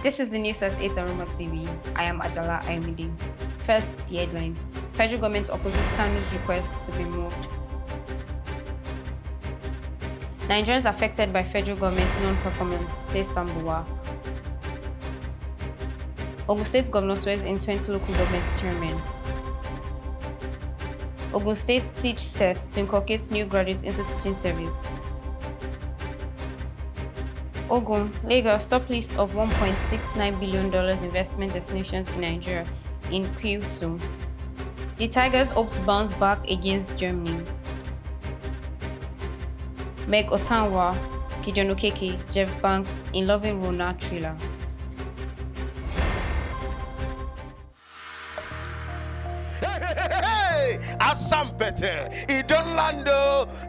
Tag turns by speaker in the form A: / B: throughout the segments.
A: This is the news at 8 on Remote TV. I am Ajala Aimidi. First, the headlines. Federal government opposes Kanu's request to be moved. Nigerians affected by federal government's non-performance, says Tambuwa. Ogun State Governor Swears in 20 local government chairmen. Ogun State teach set to inculcate new graduates into teaching service. Ogun, Lagos top list of $1.69 billion investment destinations in Nigeria in Q2. The Tigers hope to bounce back against Germany. Meg Otanwa, Gideon Okeke, Jeff Banks in Loving Rona thriller.
B: Asampete, it don't land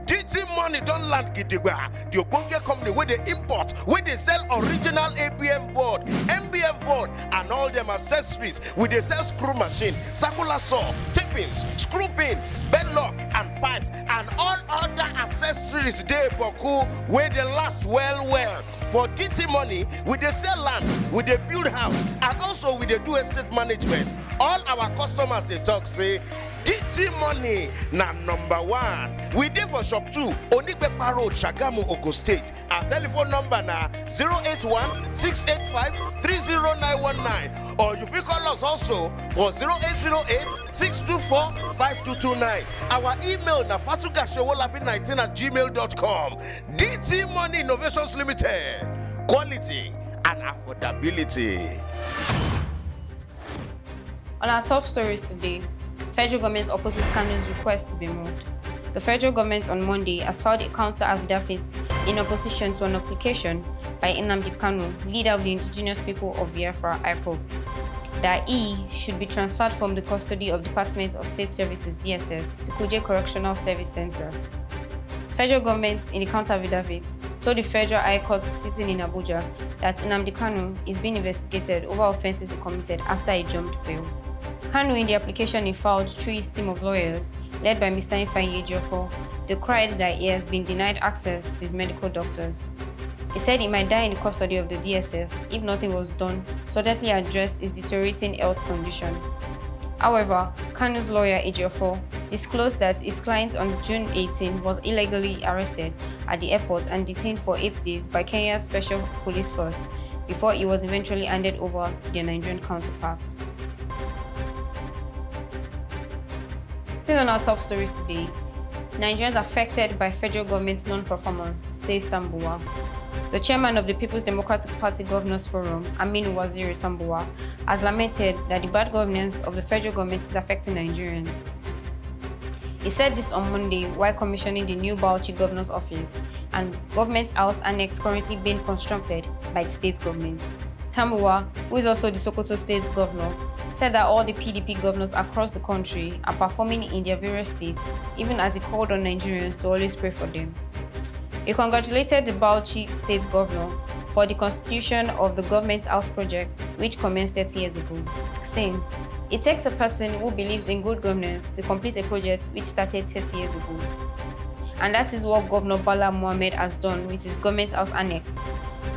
B: DT money don't land gidigba. The Ogbonge company where they import, where they sell original ABF board, MBF board, and all them accessories. Where they sell screw machine, circular saw, tapings, screw pin, bed lock, and pipes, and all other accessories they boku where they last well. For DT money, we they sell land, we they build house, and also we they do estate management. All our customers they talk say DT money na number one. We did for shop 2, Onigbepa Road, Shagamu, Ogun State. Our telephone number na 081-685-30919. Or you can call us also for 0808-624-5229. Our email na fatugashewolabi19@gmail.com. DT Money Innovations Limited. Quality and affordability.
A: On our top stories today, federal government opposes Kanu's request to be moved. The federal government on Monday has filed a counter affidavit in opposition to an application by Nnamdi Kanu, leader of the indigenous people of Biafra, IPOB, that he should be transferred from the custody of Department of State Services (DSS) to Kuje Correctional Service Center. Federal government in the counter affidavit told the Federal High Court sitting in Abuja that Nnamdi Kanu is being investigated over offenses he committed after he jumped bail. Kanu, in the application he filed through his team of lawyers, led by Mr. Ifeanyi Ejiofor, decried that he has been denied access to his medical doctors. He said he might die in the custody of the DSS if nothing was done to urgently address his deteriorating health condition. However, Kanu's lawyer Ejiofor disclosed that his client on June 18 was illegally arrested at the airport and detained for 8 days by Kenya's Special Police Force before he was eventually handed over to their Nigerian counterparts. Still on our top stories today, Nigerians affected by federal government's non-performance, says Tambuwa. The chairman of the People's Democratic Party Governors Forum, Aminu Waziri Tambuwa, has lamented that the bad governance of the federal government is affecting Nigerians. He said this on Monday while commissioning the new Bauchi Governor's Office and Government House Annex currently being constructed by the state government. Tambuwa, who is also the Sokoto State Governor, said that all the PDP governors across the country are performing in their various states, even as he called on Nigerians to always pray for them. He congratulated the Bauchi State Governor for the constitution of the Government House project, which commenced 30 years ago, saying, "It takes a person who believes in good governance to complete a project which started 30 years ago. And that is what Governor Bala Mohammed has done with his Government House Annex.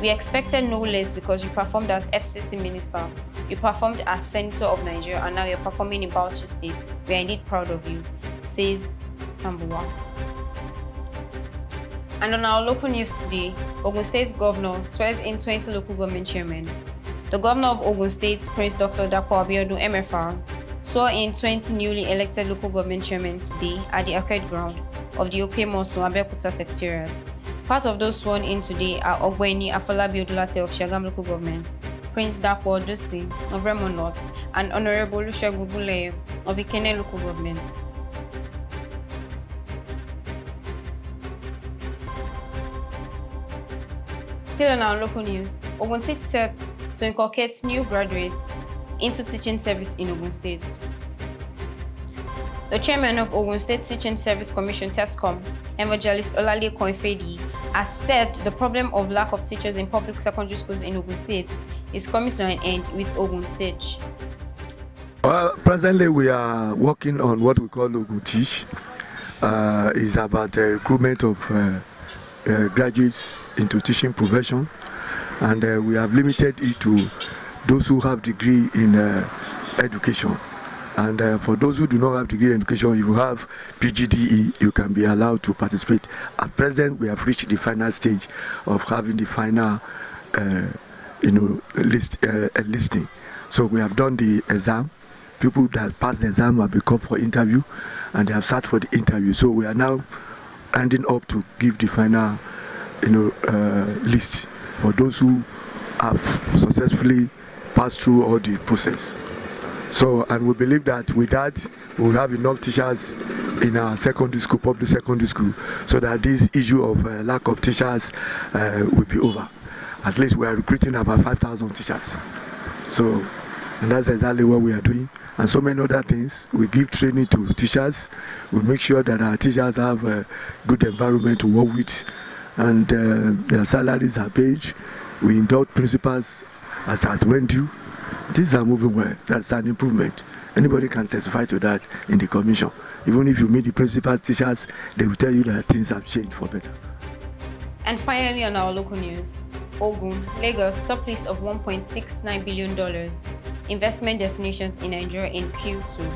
A: We expected no less because you performed as FCT Minister, you performed as Senator of Nigeria, and now you're performing in Bauchi State. We are indeed proud of you," says Tambuwa. And on our local news today, Ogun State Governor swears in 20 local government chairmen. The Governor of Ogun State, Prince Dr. Dapo Abiodun MFR, swore in 20 newly elected local government chairmen today at the arcade ground of the Okemosun Abeokuta Secretariat. Part of those sworn in today are Ogbeni Afolabi Odulate of Shagam Local Government, Prince Dapo Odusi of Remo North, and Honorable Olusegun Buleye of Ikene Local Government. Still on our local news, Ogun State set to inculcate new graduates into teaching service in Ogun State. The chairman of Ogun State Teaching Service Commission TESCOM, Evangelist Olale Koifedi, has said the problem of lack of teachers in public secondary schools in Ogun State is coming to an end with Ogun Teach.
C: Well, presently we are working on what we call Ogun Teach. It's about the recruitment of graduates into teaching profession. and we have limited it to those who have degree in education. And for those who do not have degree in education, if you have PGDE, you can be allowed to participate. At present, we have reached the final stage of having the final, listing. So we have done the exam. People that pass the exam have been called for interview, and they have sat for the interview. So we are now ending up to give the final, list for those who have successfully passed through all the process. So, and we believe that with that, we'll have enough teachers in our secondary school, public secondary school, so that this issue of lack of teachers will be over. At least we are recruiting about 5,000 teachers. So, and that's exactly what we are doing. And so many other things. We give training to teachers. We make sure that our teachers have a good environment to work with, and their salaries are paid. We induct principals as at when due. Things are moving well. That's an improvement. Anybody can testify to that in the commission. Even if you meet the principals, teachers, they will tell you that things have changed for better.
A: And finally, on our local news, Ogun, Lagos top list of $1.69 billion investment destinations in Nigeria in Q2.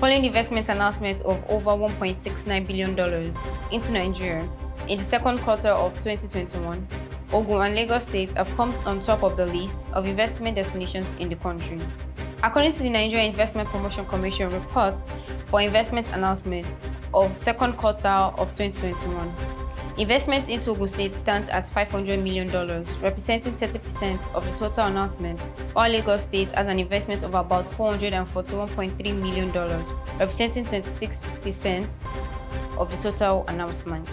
A: Following the investment announcement of over $1.69 billion into Nigeria in the second quarter of 2021, Ogun and Lagos State have come on top of the list of investment destinations in the country. According to the Nigeria Investment Promotion Commission report for investment announcement of second quarter of 2021, investment into Ogun State stands at $500 million, representing 30% of the total announcement, while Lagos State has an investment of about $441.3 million, representing 26% of the total announcement.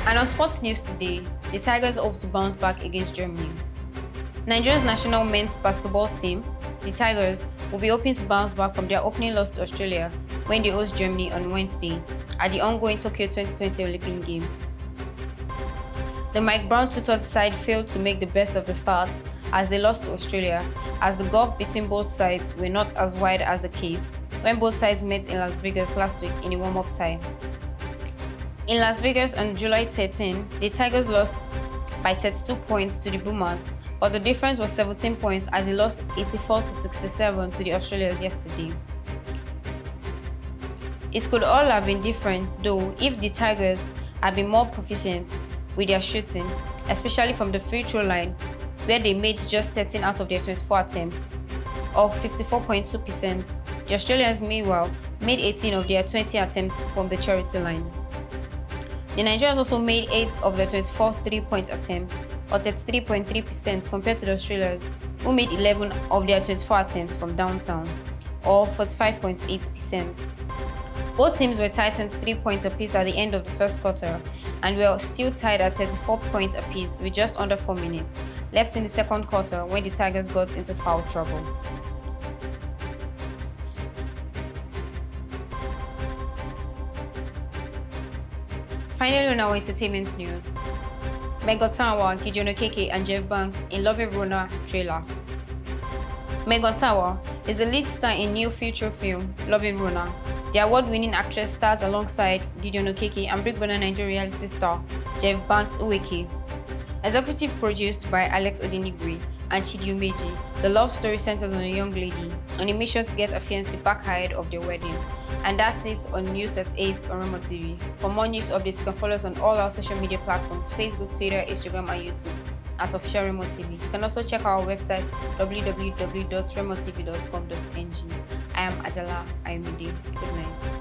A: And on sports news today, the Tigers hope to bounce back against Germany. Nigeria's national men's basketball team, the Tigers, will be hoping to bounce back from their opening loss to Australia when they host Germany on Wednesday at the ongoing Tokyo 2020 Olympic Games. The Mike Brown-tutored side failed to make the best of the start as they lost to Australia, as the gulf between both sides were not as wide as the case when both sides met in Las Vegas last week in a warm-up tie. In Las Vegas on July 13, the Tigers lost by 32 points to the Boomers, but the difference was 17 points as they lost 84-67 to the Australians yesterday. It could all have been different though if the Tigers had been more proficient with their shooting, especially from the free throw line, where they made just 13 out of their 24 attempts, or 54.2%. The Australians, meanwhile, made 18 of their 20 attempts from the charity line. The Nigerians also made 8 of their 24 three-point attempts, or 33.3% compared to the Australians, who made 11 of their 24 attempts from downtown, or 45.8%. Both teams were tied 23 points apiece at the end of the first quarter, and were still tied at 34 points apiece with just under 4 minutes left in the second quarter when the Tigers got into foul trouble. Finally, on our entertainment news, Megan Tower, Gideon Okeke, and Jeff Banks in Love and Rona trailer. Megan Tower is the lead star in new feature film Love and Rona. The award-winning actress stars alongside Gideon Okeke and Big Brother Nigeria reality star Jeff Banks Uweke. Executive produced by Alex Odinigwe and Chidi Umeji, the love story centers on a young lady on a mission to get a fiancé back ahead of their wedding, And that's it on News at 8 on Remo TV. For more news updates, you can follow us on all our social media platforms: Facebook, Twitter, Instagram, and YouTube at Official Remo TV. You can also check our website www.remotv.com.ng. I am Ajala Ayomide. Good night.